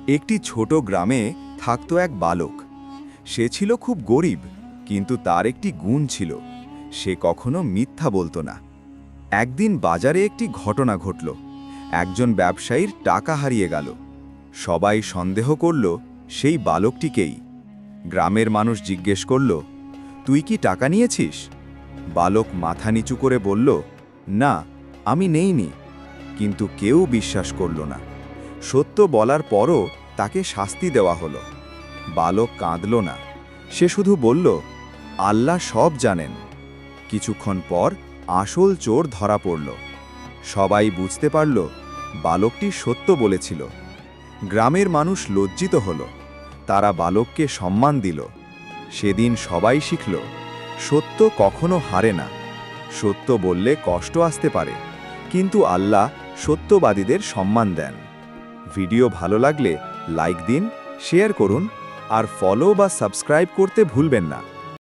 একটি ছোট গ্রামে থাকত এক বালক। সে ছিল খুব গরিব, কিন্তু তার একটি গুণ ছিল, সে কখনো মিথ্যা বলতো না। একদিন বাজারে একটি ঘটনা ঘটল। একজন ব্যবসায়ীর টাকা হারিয়ে গেল। সবাই সন্দেহ করল সেই বালকটিকেই। গ্রামের মানুষ জিজ্ঞেস করল, তুই কি টাকা নিয়েছিস? বালক মাথা নিচু করে বলল, না, আমি নেইনি। কিন্তু কেউ বিশ্বাস করল না। সত্য বলার পরও তাকে শাস্তি দেওয়া হলো। বালক কাঁদল না, সে শুধু বলল, আল্লাহ সব জানেন। কিছুক্ষণ পর আসল চোর ধরা পড়ল। সবাই বুঝতে পারল বালকটি সত্য বলেছিল। গ্রামের মানুষ লজ্জিত হল। তারা বালককে সম্মান দিল। সেদিন সবাই শিখল, সত্য কখনো হারে না। সত্য বললে কষ্ট আসতে পারে, কিন্তু আল্লাহ সত্যবাদীদের সম্মান দেন। ভিডিও ভালো লাগলে লাইক দিন, শেয়ার করুন আর ফলো বা সাবস্ক্রাইব করতে ভুলবেন না।